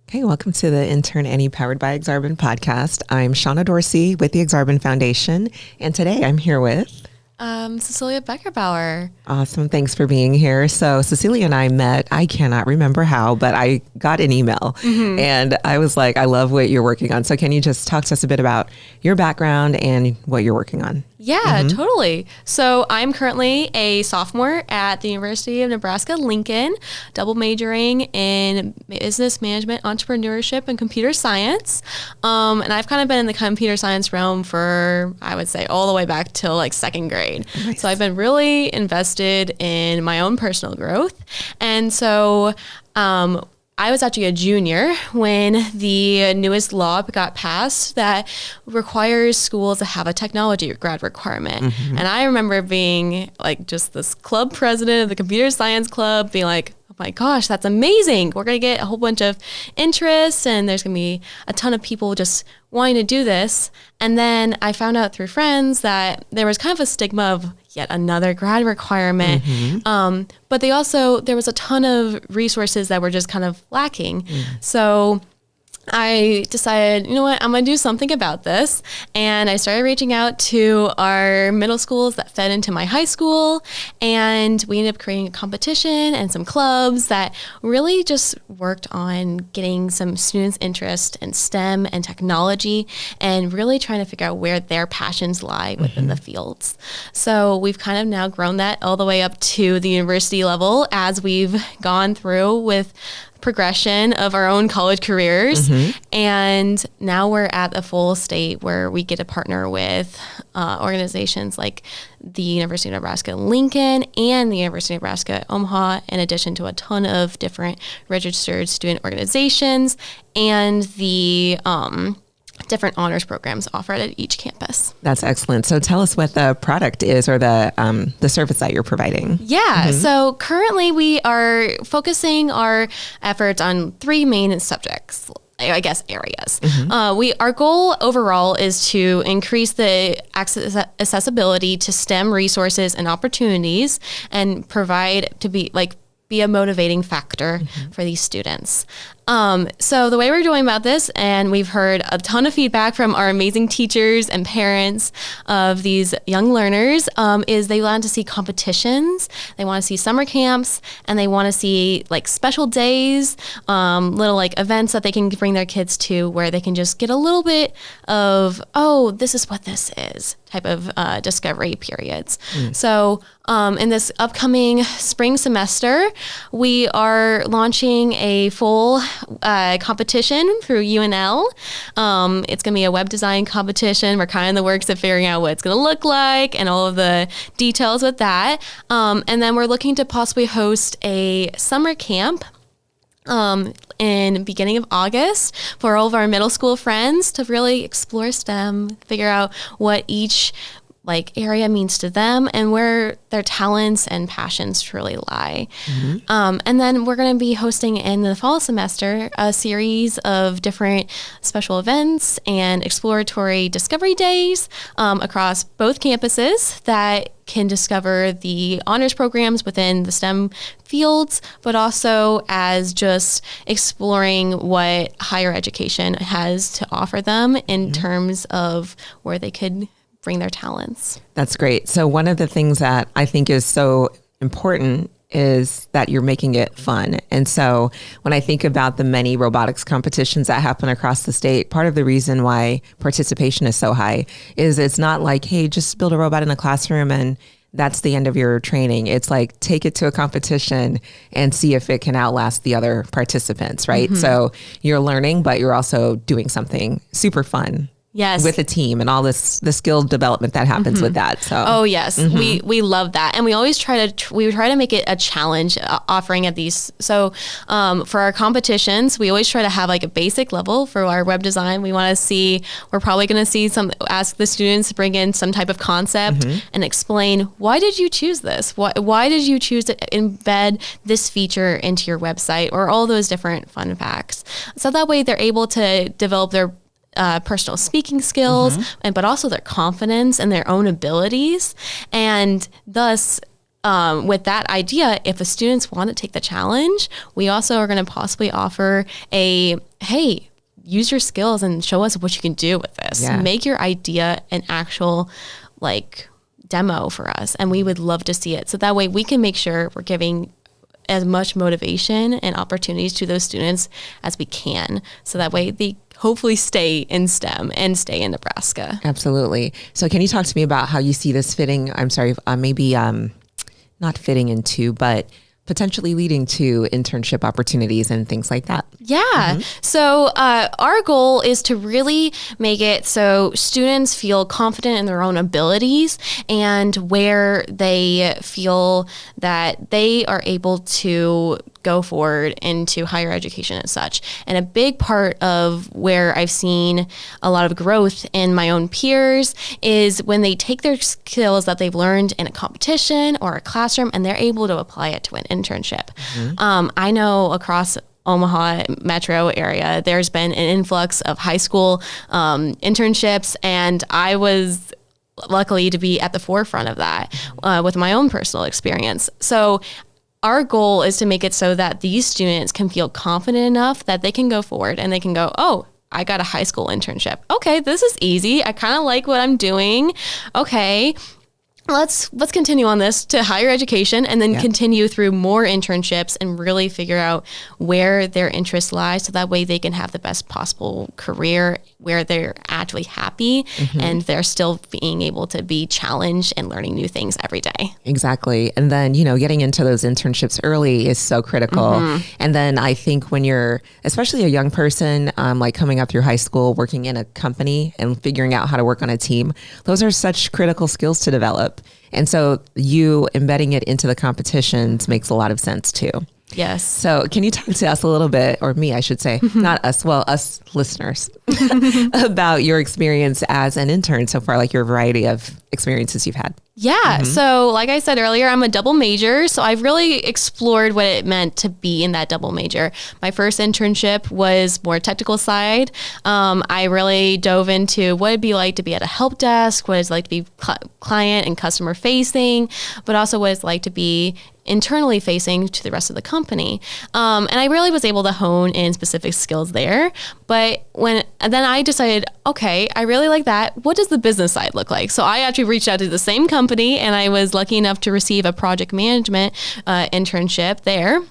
Okay, welcome to the internNE powered by Aksarben podcast. I'm Shauna Dorsey with the Aksarben Foundation, and today I'm here with Cecilia Beckenbauer. Awesome. Thanks for being here. So Cecilia and I met, I cannot remember how, but I got an email and I was like, I love what you're working on. So can you just talk to us a bit about your background and what you're working on? Yeah, totally. So I'm currently a sophomore at the University of Nebraska-Lincoln, double majoring in business management, entrepreneurship, and computer science. And I've kind of been in the computer science realm for, I would say, all the way back till like second grade. Nice. So I've been really invested in my own personal growth. And so I was actually a junior when the newest law got passed that requires schools to have a technology grad requirement. And I remember being like just this club president of the computer science club being like, oh my gosh, that's amazing. We're going to get a whole bunch of interest and there's going to be a ton of people just wanting to do this. And then I found out through friends that there was kind of a stigma of yet another grad requirement. But there was a ton of resources that were just kind of lacking. So I decided, you know what, I'm going to do something about this. And I started reaching out to our middle schools that fed into my high school. And we ended up creating a competition and some clubs that really just worked on getting some students' interest in STEM and technology and really trying to figure out where their passions lie within the fields. So we've kind of now grown that all the way up to the university level as we've gone through with progression of our own college careers. And now we're at a full state where we get to partner with organizations like the University of Nebraska-Lincoln and the University of Nebraska-Omaha, in addition to a ton of different registered student organizations and the different honors programs offered at each campus. That's excellent. So tell us what the product is or the service that you're providing. Yeah. So currently we are focusing our efforts on three main subjects, I guess, areas. Our goal overall is to increase the accessibility to STEM resources and opportunities and provide to be a motivating factor for these students. So the way we're doing about this, and we've heard a ton of feedback from our amazing teachers and parents of these young learners, is they want to see competitions, they want to see summer camps, and they want to see like special days, little like events that they can bring their kids to where they can just get a little bit of, oh, this is what this is type of discovery periods. So in this upcoming spring semester, we are launching a full competition through UNL. It's going to be a web design competition. We're kind of in the works of figuring out what it's going to look like and all of the details with that. And then we're looking to possibly host a summer camp in beginning of August for all of our middle school friends to really explore STEM, figure out what each area means to them and where their talents and passions truly lie. And then we're going to be hosting in the fall semester a series of different special events and exploratory discovery days across both campuses that can discover the honors programs within the STEM fields, but also as just exploring what higher education has to offer them in terms of where they could bring their talents. That's great. So one of the things that I think is so important is that you're making it fun. And so when I think about the many robotics competitions that happen across the state, part of the reason why participation is so high is it's not like, hey, just build a robot in a classroom and that's the end of your training. It's like, take it to a competition and see if it can outlast the other participants, right? So you're learning, but you're also doing something super fun. Yes. With a team and all the skill development that happens with that. So. Oh yes, we love that, and we always try to make it a challenge offering at these. So for our competitions, we always try to have like a basic level for our web design. We want to see, we're probably going to see ask the students to bring in some type of concept and explain, why did you choose this? Why did you choose to embed this feature into your website, or all those different fun facts? So that way they're able to develop their personal speaking skills, but also their confidence and their own abilities, and thus with that idea, if the students want to take the challenge, we also are going to possibly offer hey, use your skills and show us what you can do with this. Yeah. Make your idea an actual demo for us. And we would love to see it. So that way we can make sure we're giving as much motivation and opportunities to those students as we can. So that way they hopefully stay in STEM and stay in Nebraska. Absolutely. So can you talk to me about how you see this fitting? I'm sorry, maybe not fitting into, but potentially leading to internship opportunities and things like that. Yeah. So our goal is to really make it so students feel confident in their own abilities and where they feel that they are able to go forward into higher education and such. And a big part of where I've seen a lot of growth in my own peers is when they take their skills that they've learned in a competition or a classroom and they're able to apply it to an internship. I know across Omaha metro area, there's been an influx of high school internships, and I was luckily to be at the forefront of that with my own personal experience. So our goal is to make it so that these students can feel confident enough that they can go forward and they can go, oh, I got a high school internship. Okay, this is easy. I kind of like what I'm doing. Okay, let's continue on this to higher education and then continue through more internships and really figure out where their interest lies so that way they can have the best possible career where they're actually happy and they're still being able to be challenged and learning new things every day. Exactly. And then, getting into those internships early is so critical. And then I think when you're, especially a young person, coming up through high school, working in a company and figuring out how to work on a team, those are such critical skills to develop. And so you embedding it into the competitions makes a lot of sense too. Yes. So can you talk to us a little bit, or me, I should say, not us, well, us listeners, about your experience as an intern so far, like your variety of experiences you've had? Yeah. So like I said earlier, I'm a double major. So I've really explored what it meant to be in that double major. My first internship was more technical side. I really dove into what it'd be like to be at a help desk, what it's like to be client and customer facing, but also what it's like to be internally facing to the rest of the company. And I really was able to hone in specific skills there. But then I decided, okay, I really like that. What does the business side look like? So I actually reached out to the same company and I was lucky enough to receive a project management internship there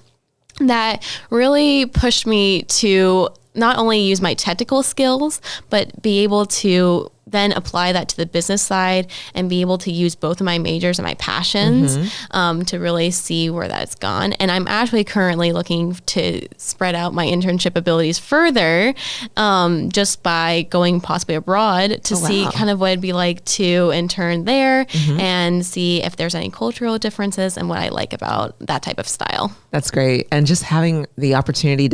that really pushed me to not only use my technical skills, but be able to then apply that to the business side and be able to use both of my majors and my passions to really see where that's gone. And I'm actually currently looking to spread out my internship abilities further just by going possibly abroad to see kind of what it'd be like to intern there and see if there's any cultural differences and what I like about that type of style. That's great. And just having the opportunity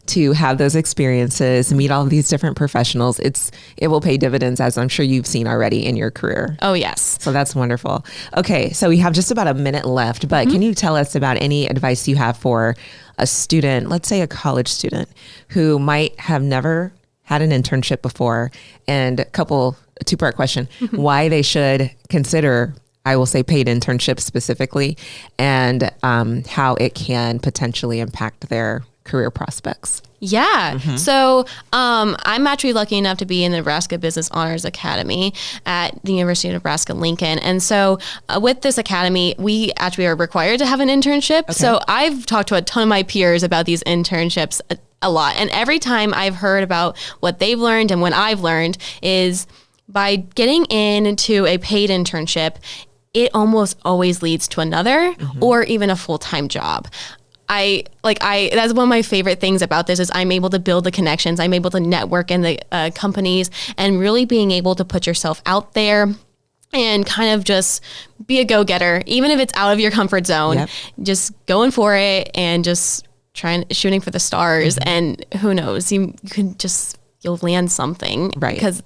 to have those experiences, meet all of these different professionals, it will pay dividends, as I'm sure you've seen already in your career. Oh, yes. So that's wonderful. Okay. So we have just about a minute left, but can you tell us about any advice you have for a student, let's say a college student who might have never had an internship before, and a two-part question, why they should consider, I will say, paid internships specifically, and how it can potentially impact their career prospects? Yeah. So I'm actually lucky enough to be in the Nebraska Business Honors Academy at the University of Nebraska-Lincoln. And so with this academy, we actually are required to have an internship. Okay. So I've talked to a ton of my peers about these internships a lot. And every time I've heard about what they've learned and what I've learned is by getting into a paid internship, it almost always leads to another or even a full-time job. That's one of my favorite things about this is I'm able to build the connections. I'm able to network in the companies and really being able to put yourself out there and kind of just be a go-getter, even if it's out of your comfort zone, just going for it and just shooting for the stars. And who knows, you can you'll land something, right? Because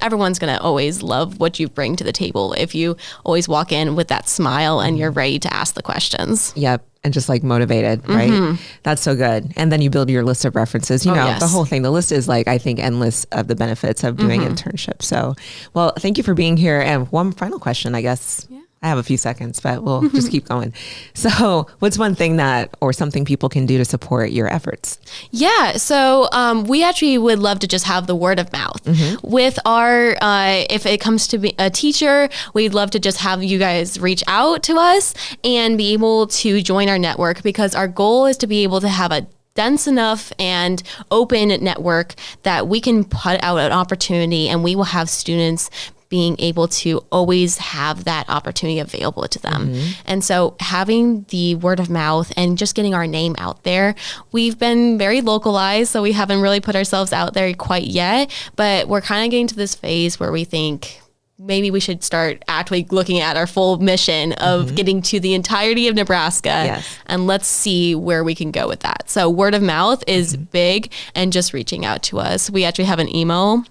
everyone's going to always love what you bring to the table if you always walk in with that smile and you're ready to ask the questions. Yep. And just motivated, right? That's so good. And then you build your list of references, the whole thing. The list is I think endless of the benefits of doing internships. So, well, thank you for being here. And one final question, I guess I have a few seconds, but we'll just keep going. So what's one thing or something people can do to support your efforts? Yeah. So we actually would love to just have the word of mouth with our, if it comes to be a teacher, we'd love to just have you guys reach out to us and be able to join our network, because our goal is to be able to have a dense enough and open network that we can put out an opportunity and we will have students being able to always have that opportunity available to them. And so having the word of mouth and just getting our name out there, we've been very localized, so we haven't really put ourselves out there quite yet, but we're kind of getting to this phase where we think maybe we should start actually looking at our full mission of getting to the entirety of Nebraska, and let's see where we can go with that. So word of mouth is big, and just reaching out to us. We actually have an email.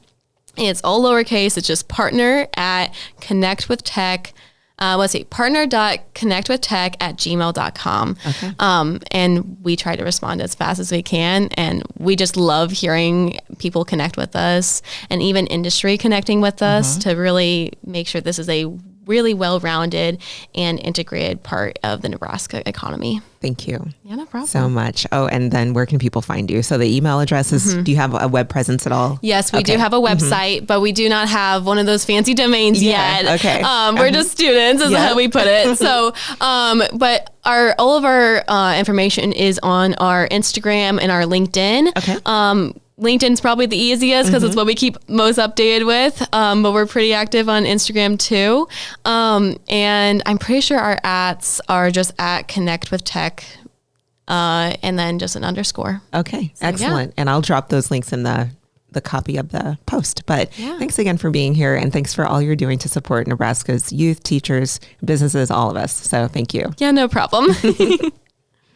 It's all lowercase. It's just partner@connectwithtech. partner.connectwithtech@gmail.com. Okay. And we try to respond as fast as we can. And we just love hearing people connect with us, and even industry connecting with us to really make sure this is a really well-rounded and integrated part of the Nebraska economy. Thank you. Yeah, no problem. So much. Oh, and then where can people find you? So the email address is, do you have a web presence at all? Yes, we do have a website, but we do not have one of those fancy domains yet. Okay. We're just students, is how we put it. So, but all of our information is on our Instagram and our LinkedIn. Okay. LinkedIn's probably the easiest because it's what we keep most updated with, but we're pretty active on Instagram too. And I'm pretty sure our ats are just at Connect with Tech, and then just an underscore. Okay, so, excellent. And I'll drop those links in the copy of the post. But thanks again for being here, and thanks for all you're doing to support Nebraska's youth, teachers, businesses, all of us. So thank you. Yeah, no problem.